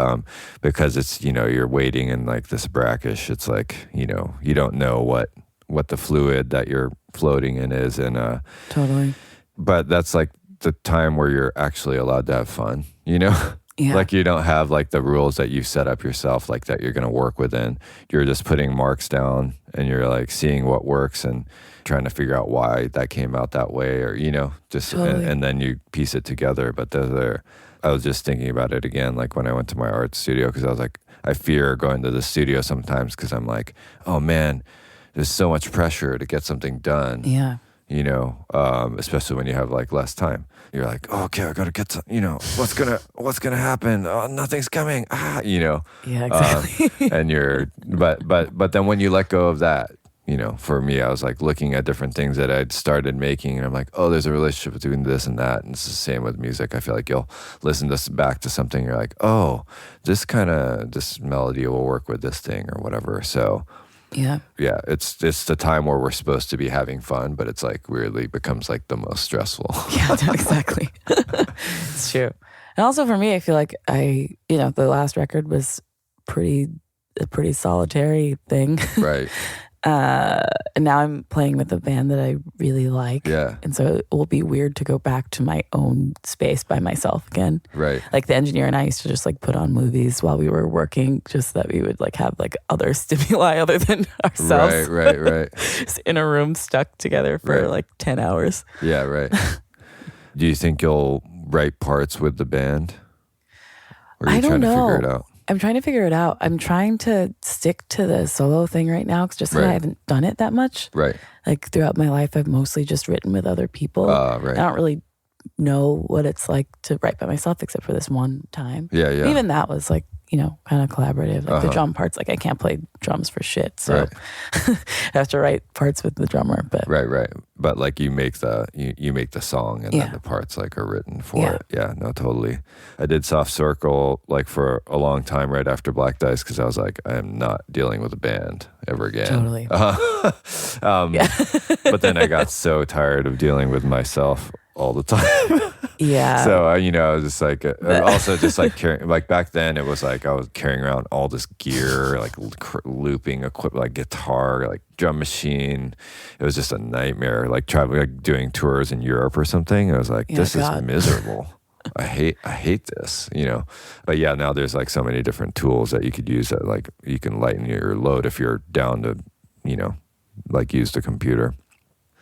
Speaker 1: because it's you're waiting in like this brackish. It's like you don't know what the fluid that you're floating in is, and
Speaker 3: totally.
Speaker 1: But that's like the time where you're actually allowed to have fun, Yeah. Like you don't have like the rules that you've set up yourself, like that you're going to work within. You're just putting marks down, and you're like seeing what works and trying to figure out why that came out that way, or, just,
Speaker 3: totally.
Speaker 1: and then you piece it together. But I was just thinking about it again, like when I went to my art studio, because I was like, I fear going to the studio sometimes because I'm like, oh man, there's so much pressure to get something done.
Speaker 3: Yeah.
Speaker 1: Especially when you have like less time. You're like, oh, okay, I gotta get some, what's gonna happen? Oh, nothing's coming.
Speaker 3: Yeah, exactly.
Speaker 1: And but then when you let go of that, for me, I was like looking at different things that I'd started making, and I'm like, oh, there's a relationship between this and that. And it's the same with music. I feel like you'll listen back to something, you're like, oh, this melody will work with this thing or whatever. So
Speaker 3: yeah,
Speaker 1: it's the time where we're supposed to be having fun, but it's like weirdly becomes like the most stressful.
Speaker 3: Yeah, exactly. It's true. And also for me, I feel like the last record was a pretty solitary thing.
Speaker 1: Right.
Speaker 3: And now I'm playing with a band that I really like.
Speaker 1: Yeah.
Speaker 3: And so it will be weird to go back to my own space by myself again.
Speaker 1: Right.
Speaker 3: Like the engineer and I used to just like put on movies while we were working, just that we would like have like other stimuli other than ourselves.
Speaker 1: Right.
Speaker 3: Just in a room stuck together for like 10 hours.
Speaker 1: Yeah, right. Do you think you'll write parts with the band? Or are you trying to figure it out?
Speaker 3: I'm trying to figure it out. I'm trying to stick to the solo thing right now because I haven't done it that much.
Speaker 1: Right.
Speaker 3: Like throughout my life, I've mostly just written with other people.
Speaker 1: Right.
Speaker 3: I don't really know what it's like to write by myself except for this one time.
Speaker 1: Yeah.
Speaker 3: Even that was like, kind of collaborative. Like the drum parts, like I can't play drums for shit. So I have to write parts with the drummer. But
Speaker 1: Right. But like you make the song, and then the parts like are written for it. Yeah, no, totally. I did Soft Circle like for a long time right after Black Dice because I was like, I am not dealing with a band ever again.
Speaker 3: Totally.
Speaker 1: But then I got so tired of dealing with myself all the time.
Speaker 3: Yeah.
Speaker 1: So I was just like, also just like carrying, like back then it was like I was carrying around all this gear, like looping equipment, like guitar, like drum machine. It was just a nightmare. Like traveling, like doing tours in Europe or something. I was like, this is miserable. I hate this, But yeah, now there's like so many different tools that you could use that like you can lighten your load if you're down to, like use the computer.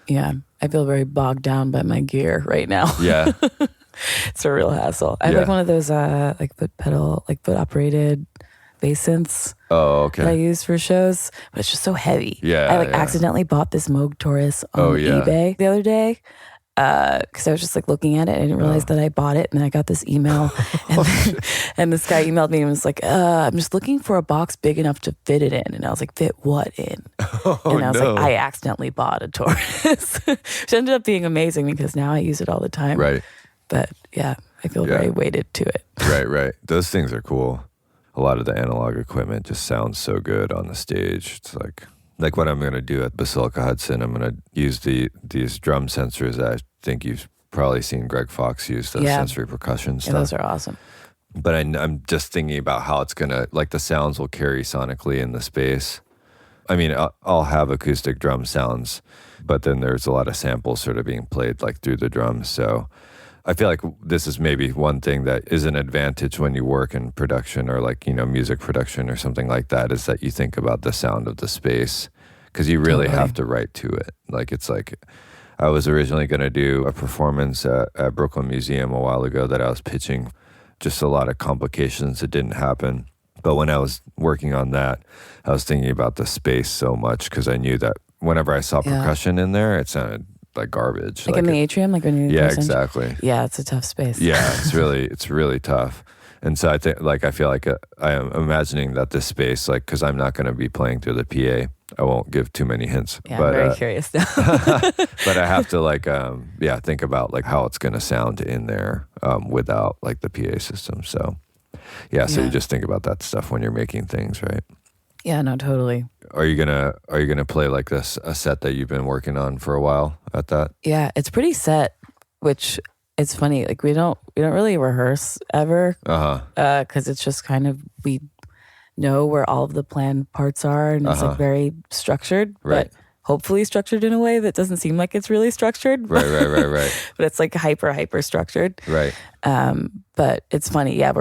Speaker 3: Yeah, I feel very bogged down by my gear right now.
Speaker 1: Yeah.
Speaker 3: It's a real hassle. I have like one of those like foot operated bass synths.
Speaker 1: Oh, okay.
Speaker 3: That I use for shows, but it's just so heavy.
Speaker 1: Yeah.
Speaker 3: I accidentally bought this Moog Taurus on eBay the other day. Because I was just like looking at it, I didn't realize that I bought it, and I got this email, and this guy emailed me and was like, "I'm just looking for a box big enough to fit it in," and I was like, "Fit what in?" And I was like, "I accidentally bought a Taurus," which ended up being amazing because now I use it all the time.
Speaker 1: Right.
Speaker 3: But yeah, I feel very weighted to it.
Speaker 1: Right. Those things are cool. A lot of the analog equipment just sounds so good on the stage. It's like what I'm going to do at Basilica Hudson, I'm going to use these drum sensors that I think you've probably seen Greg Fox use, the sensory percussion stuff.
Speaker 3: Yeah, those are awesome.
Speaker 1: But I'm just thinking about how it's going to, like the sounds will carry sonically in the space. I mean, I'll have acoustic drum sounds, but then there's a lot of samples sort of being played like through the drums. So I feel like this is maybe one thing that is an advantage when you work in production or like, music production or something like that, is that you think about the sound of the space because you really have to write to it. Like it's like I was originally going to do a performance at Brooklyn Museum a while ago that I was pitching, just a lot of complications that didn't happen. But when I was working on that, I was thinking about the space so much because I knew that whenever I saw percussion in there, it sounded like garbage.
Speaker 3: Like in the atrium, like when you
Speaker 1: exactly.
Speaker 3: Yeah, it's a tough space.
Speaker 1: Yeah, it's really tough. And so I feel like I am imagining that this space, like, because I'm not going to be playing through the PA. I won't give too many hints.
Speaker 3: Yeah,
Speaker 1: but,
Speaker 3: I'm very curious now.
Speaker 1: But I have to think about like how it's going to sound in there without like the PA system. So so you just think about that stuff when you're making things, right?
Speaker 3: Yeah, no, totally.
Speaker 1: Are you gonna play like this a set that you've been working on for a while at that?
Speaker 3: Yeah, it's pretty set, which it's funny. Like we don't really rehearse ever, because it's just kind of we know where all of the planned parts are, and it's like very structured, but hopefully structured in a way that doesn't seem like it's really structured.
Speaker 1: Right.
Speaker 3: But it's like hyper structured.
Speaker 1: Right.
Speaker 3: But it's funny. Yeah,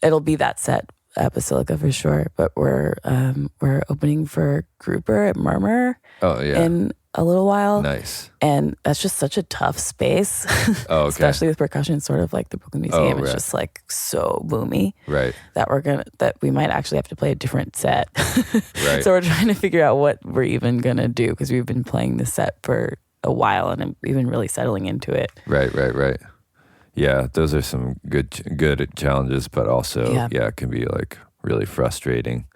Speaker 3: it'll be that set at Basilica for sure, but we're opening for Grouper at MoMA in a little while.
Speaker 1: Nice.
Speaker 3: And that's just such a tough space.
Speaker 1: Oh, okay.
Speaker 3: Especially with percussion, sort of like the Brooklyn Museum. It's just like so boomy.
Speaker 1: Right.
Speaker 3: That we might actually have to play a different set.
Speaker 1: Right.
Speaker 3: So we're trying to figure out what we're even gonna do because we've been playing the set for a while and we've been really settling into it.
Speaker 1: Right. Yeah, those are some good challenges, but also, it can be like really frustrating.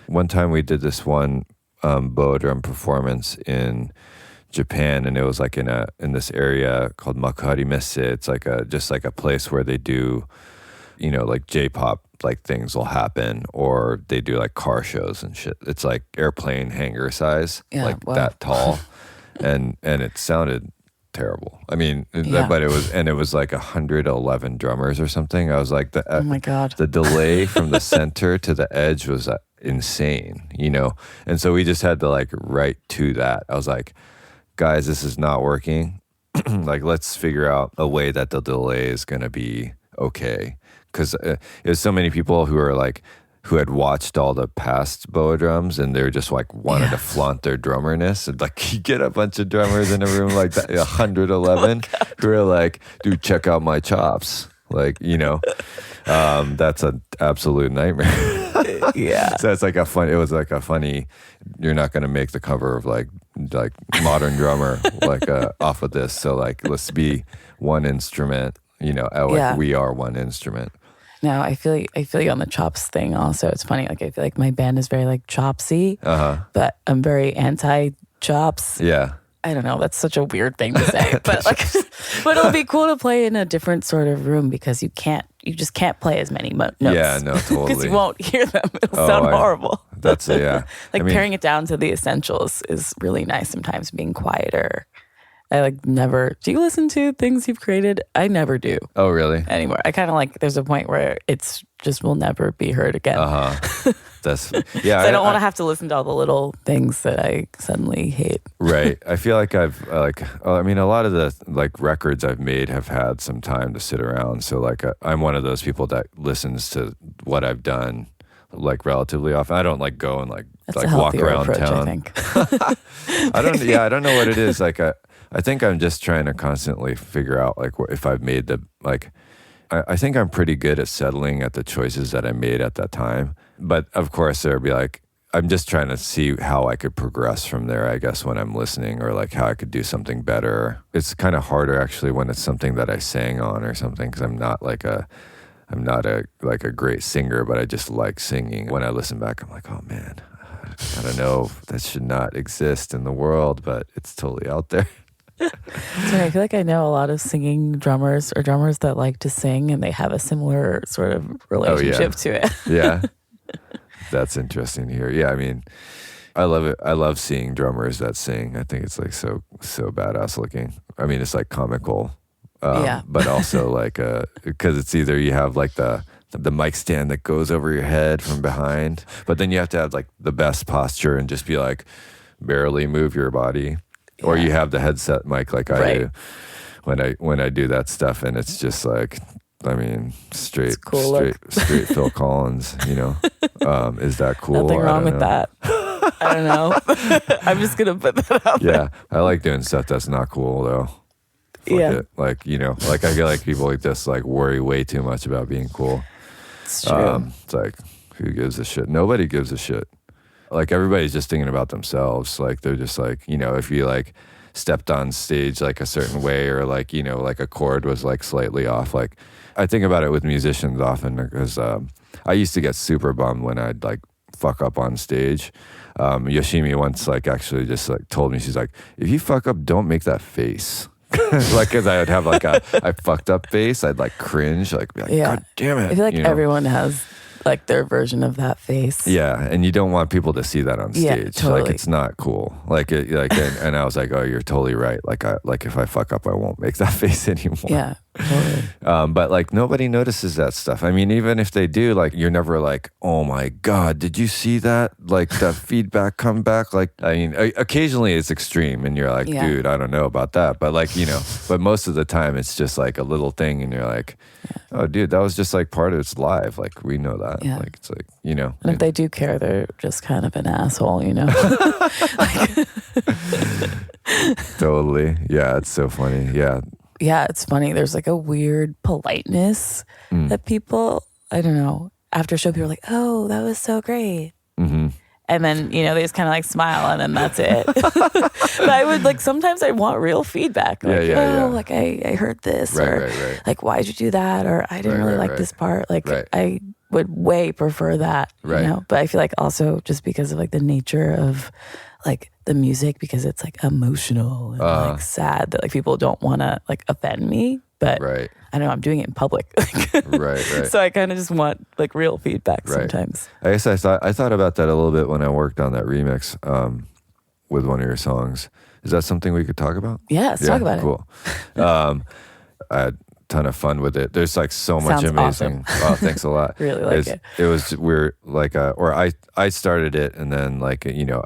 Speaker 1: One time we did this one Boredom performance in Japan, and it was like in this area called Makuharimesse. It's like just like a place where they do, like J-pop like things will happen, or they do like car shows and shit. It's like airplane hangar size, that tall, and it sounded terrible. I mean, but it was like 111 drummers or something. I was like,
Speaker 3: oh my God.
Speaker 1: The delay from the center to the edge was insane, And so we just had to like write to that. I was like, guys, this is not working. Like, let's figure out a way that the delay is going to be okay. Because there's so many people who had watched all the past Boredoms and they were just like wanted to flaunt their drummerness. And like you get a bunch of drummers in a room like that, 111 who are like, dude, check out my chops. Like, that's an absolute nightmare.
Speaker 3: Yeah.
Speaker 1: So it's like it was like a funny, you're not going to make the cover of like Modern Drummer off of this. So like, let's be one instrument, we are one instrument.
Speaker 3: No, I feel you on the chops thing also. It's funny. Like I feel like my band is very like chopsy, but I'm very anti-chops.
Speaker 1: Yeah.
Speaker 3: I don't know. That's such a weird thing to say, but but it'll be cool to play in a different sort of room because you just can't play as many notes.
Speaker 1: Yeah, no, totally.
Speaker 3: Because you won't hear them. It'll sound horrible.
Speaker 1: That's
Speaker 3: paring it down to the essentials is really nice sometimes, being quieter I like never. Do you listen to things you've created? I never do
Speaker 1: Oh, really?
Speaker 3: anymore. I kind of like. There's a point where it's just will never be heard again.
Speaker 1: That's
Speaker 3: I don't want to have to listen to all the little things that I suddenly hate.
Speaker 1: Right. I feel like I've I mean, a lot of the like records I've made have had some time to sit around. So like I'm one of those people that listens to what I've done like relatively often. I don't like go and like
Speaker 3: That's a
Speaker 1: walk
Speaker 3: healthier
Speaker 1: around
Speaker 3: approach,
Speaker 1: town.
Speaker 3: I think.
Speaker 1: I don't know what it is. Like I think I'm just trying to constantly figure out like if I've made the like. I think I'm pretty good at settling at the choices that I made at that time. But of course, there'd be like, I'm just trying to see how I could progress from there, I guess, when I'm listening, or like how I could do something better. It's kind of harder actually when it's something that I sang on or something, because I'm not a great singer, but I just like singing. When I listen back, I'm like, oh man, I don't know, that should not exist in the world, but it's totally out there.
Speaker 3: So I feel like I know a lot of singing drummers or drummers that like to sing, and they have a similar sort of relationship to it.
Speaker 1: Yeah. That's interesting to hear. Yeah, I mean, I love it. I love seeing drummers that sing. I think it's like so badass looking. I mean, it's like comical, but also like because it's either you have like the mic stand that goes over your head from behind, but then you have to have like the best posture and just be like barely move your body. Or you have the headset mic like I do when I do that stuff, and it's just like, I mean, straight Phil Collins, you know. Is that cool?
Speaker 3: Nothing wrong with that. I don't know. I'm just gonna put that out there.
Speaker 1: Yeah, I like doing stuff that's not cool though. Fuck it. Like, you know, like I feel like people just like worry way too much about being cool.
Speaker 3: It's true.
Speaker 1: It's like, who gives a shit? Nobody gives a shit. Like everybody's just thinking about themselves. Like they're just like, you know, if you like stepped on stage like a certain way, or like, you know, like a chord was like slightly off. Like I think about it with musicians often, because I used to get super bummed when I'd like fuck up on stage. Yoshimi once like actually just like told me, she's like, if you fuck up, don't make that face. Like, because I would have like I fucked up face. I'd like cringe, like, be like, God damn it.
Speaker 3: I feel like
Speaker 1: you know?
Speaker 3: everyone has like their version of that face.
Speaker 1: Yeah, and you don't want people to see that on stage.
Speaker 3: Yeah, totally.
Speaker 1: Like it's not cool. Like and I was like, oh, you're totally right. Like if I fuck up, I won't make that face anymore.
Speaker 3: Yeah, totally.
Speaker 1: But like nobody notices that stuff. I mean, even if they do, like you're never like, oh my God, did you see that? Like that feedback come back? Like, I mean, occasionally it's extreme and you're like, dude, I don't know about that. But like, you know, but most of the time it's just like a little thing and you're like, oh dude, that was just like part of it's live. Like we know that.
Speaker 3: Yeah.
Speaker 1: Like it's like, you know.
Speaker 3: And if they do care, they're just kind of an asshole, you know?
Speaker 1: Totally. Yeah, it's so funny. Yeah.
Speaker 3: Yeah, it's funny. There's like a weird politeness that people, I don't know, after a show, people are like, oh, that was so great. Mm-hmm. And then, you know, they just kind of like smile and then that's it. But I would like, sometimes I want real feedback. Like, like I heard this, or like, why'd you do that? Or I didn't really like this part. Like I would way prefer that, you know? But I feel like also just because of like the nature of like the music, because it's like emotional and like sad, that like people don't want to like offend me. But I don't know, I'm doing it in public. So I kind of just want like real feedback sometimes.
Speaker 1: I guess I thought about that a little bit when I worked on that remix with one of your songs. Is that something we could talk about?
Speaker 3: Yeah, let's talk about it.
Speaker 1: Cool. I had a ton of fun with it. There's like so much
Speaker 3: Sounds
Speaker 1: amazing.
Speaker 3: Awesome.
Speaker 1: Oh, thanks a lot.
Speaker 3: Really like it.
Speaker 1: It was we're like or I started it, and then like, you know,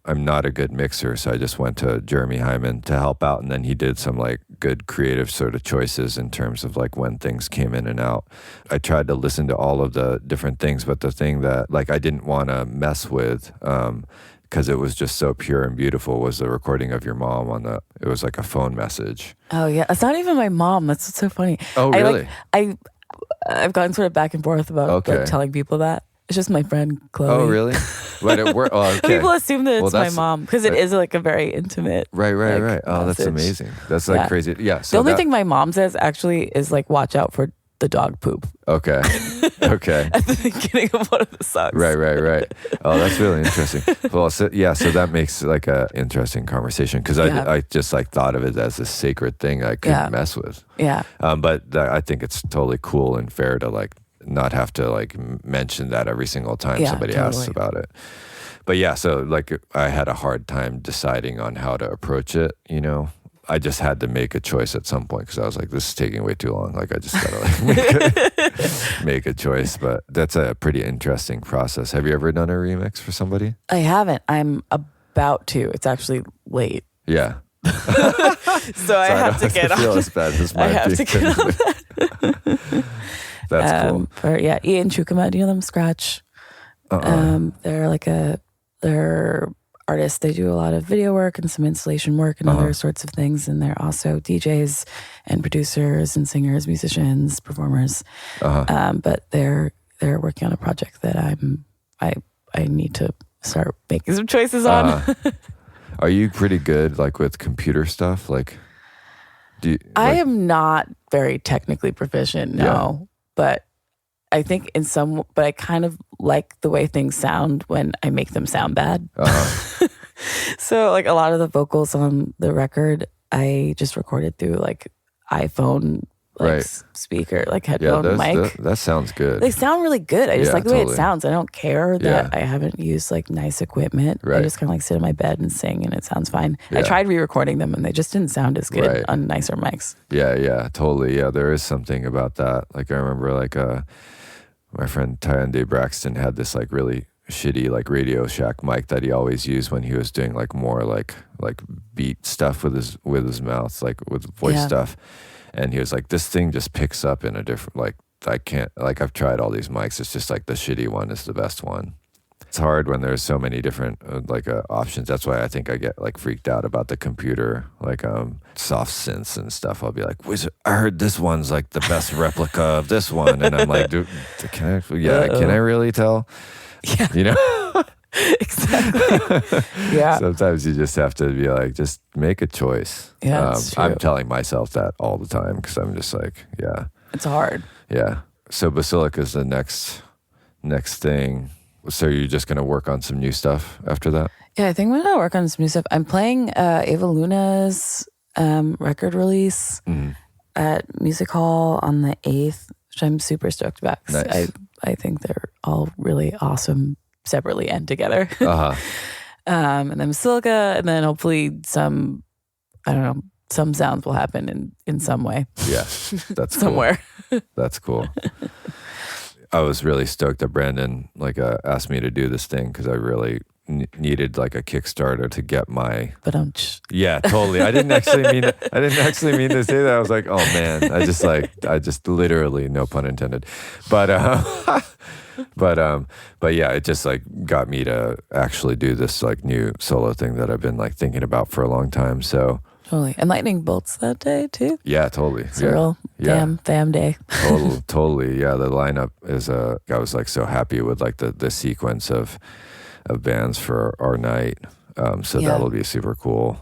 Speaker 1: I'm not a good mixer, so I just went to Jeremy Hyman to help out, and then he did some like good creative sort of choices in terms of like when things came in and out. I tried to listen to all of the different things, but the thing that like I didn't want to mess with because it was just so pure and beautiful was the recording of your mom it was like a phone message.
Speaker 3: Oh yeah, it's not even my mom. That's what's so funny.
Speaker 1: Oh really?
Speaker 3: I've gotten sort of back and forth about like, telling people that. It's just my friend Chloe.
Speaker 1: Oh really? But it worked. Oh, okay.
Speaker 3: People assume that it's my mom because it is like a very intimate.
Speaker 1: Right.
Speaker 3: Like,
Speaker 1: oh, that's amazing. That's like crazy. Yeah. So
Speaker 3: the only thing my mom says actually is like, watch out for the dog poop.
Speaker 1: Okay.
Speaker 3: At the beginning of one of the songs.
Speaker 1: Right. Oh, that's really interesting. Well, so that makes like a interesting conversation, because I just like thought of it as a sacred thing I couldn't mess with.
Speaker 3: Yeah.
Speaker 1: But I think it's totally cool and fair to like not have to like mention that every single time somebody asks about it. But yeah, so like I had a hard time deciding on how to approach it, you know. I just had to make a choice at some point because I was like, this is taking way too long. Like I just gotta like make a choice. But that's a pretty interesting process. Have you ever done a remix for somebody?
Speaker 3: I haven't. I'm about to. It's actually late.
Speaker 1: Yeah.
Speaker 3: So I have to get on.
Speaker 1: I feel as bad as my
Speaker 3: I have to get on that.
Speaker 1: That's cool.
Speaker 3: Or yeah, Ian Chukuma, do you know them? Scratch. They're artists. They do a lot of video work and some installation work and other sorts of things. And they're also DJs and producers and singers, musicians, performers. But they're working on a project that I need to start making some choices on.
Speaker 1: Are you pretty good like with computer stuff? Like,
Speaker 3: I am not very technically proficient, no. But I think but I kind of like the way things sound when I make them sound bad. So like a lot of the vocals on the record, I just recorded through like iPhone speaker, like headphone mic.
Speaker 1: That sounds good.
Speaker 3: They sound really good. I just like the way it sounds. I don't care that I haven't used like nice equipment.
Speaker 1: Right.
Speaker 3: I just kind of like sit in my bed and sing and it sounds fine. I tried re-recording them and they just didn't sound as good on nicer mics. Yeah,
Speaker 1: totally. Yeah, there is something about that. Like I remember like my friend Tyande Braxton had this like really shitty like Radio Shack mic that he always used when he was doing like more like beat stuff with his mouth, like with voice stuff. And he was like, this thing just picks up in a different, like, I can't, like, I've tried all these mics. It's just like the shitty one is the best one. It's hard when there's so many different, options. That's why I think I get, like, freaked out about the computer, like, soft synths and stuff. I'll be like, I heard this one's, like, the best replica of this one. And I'm like, dude, can I really tell?
Speaker 3: Yeah.
Speaker 1: You know?
Speaker 3: Exactly. Yeah.
Speaker 1: Sometimes you just have to be like, just make a choice.
Speaker 3: Yeah, that's true.
Speaker 1: I'm telling myself that all the time because I'm just like, yeah.
Speaker 3: It's hard.
Speaker 1: Yeah. So Basilica is the next thing. So you're just going to work on some new stuff after that?
Speaker 3: Yeah, I think I'm going to work on some new stuff. I'm playing Ava Luna's record release at Music Hall on the 8th, which I'm super stoked about.
Speaker 1: Nice.
Speaker 3: I think they're all really awesome separately and together. And then Basilica, and then hopefully some sounds will happen in some way.
Speaker 1: Yeah, that's
Speaker 3: somewhere.
Speaker 1: Cool. That's cool. I was really stoked that Brandon asked me to do this thing because I really needed like a Kickstarter to get my.
Speaker 3: But
Speaker 1: yeah, totally. I didn't actually mean to say that. I was like, oh man, I just literally, no pun intended, but yeah, it just like got me to actually do this like new solo thing that I've been like thinking about for a long time. So
Speaker 3: totally. And lightning bolts that day too.
Speaker 1: Yeah, totally.
Speaker 3: It's a real fam day.
Speaker 1: Totally. Yeah, the lineup is I was like so happy with like the sequence of bands for our night. That'll be super cool.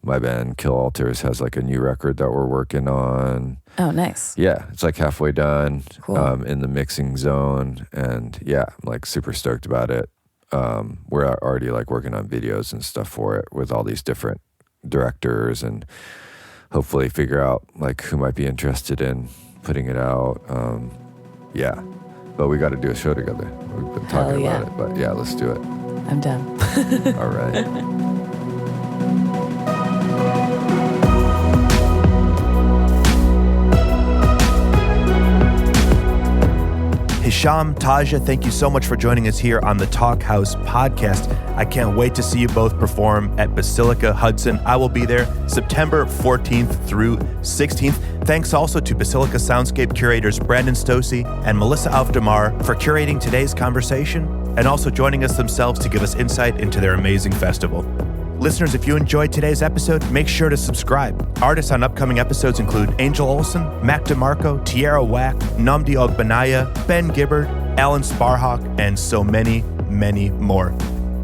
Speaker 1: My band Kill Alters has like a new record that we're working on.
Speaker 3: Oh, nice.
Speaker 1: Yeah, it's like halfway done.
Speaker 3: Cool.
Speaker 1: In the mixing zone, and yeah, I'm like super stoked about it. We're already like working on videos and stuff for it with all these different directors, and hopefully figure out like who might be interested in putting it out. Yeah, but we got to do a show together. We've been talking about it, but yeah, let's do it.
Speaker 3: I'm down.
Speaker 1: All right.
Speaker 8: Hisham, Taja, thank you so much for joining us here on the Talkhouse Podcast. I can't wait to see you both perform at Basilica Hudson. I will be there September 14th through 16th. Thanks also to Basilica Soundscape curators Brandon Stosuy and Melissa Auf Der Maur for curating today's conversation and also joining us themselves to give us insight into their amazing festival. Listeners, if you enjoyed today's episode, make sure to subscribe. Artists on upcoming episodes include Angel Olsen, Mac DeMarco, Tierra Whack, Namdi Ogbanaya, Ben Gibbard, Alan Sparhawk, and so many, many more.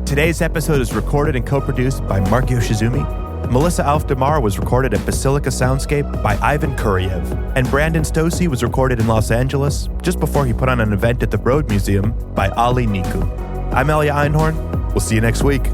Speaker 8: Today's episode is recorded and co-produced by Mark Yoshizumi. Melissa Auf Der Maur was recorded at Basilica Soundscape by Ivan Kuriev. And Brandon Stosuy was recorded in Los Angeles just before he put on an event at the Broad Museum by Ali Niku. I'm Elia Einhorn. We'll see you next week.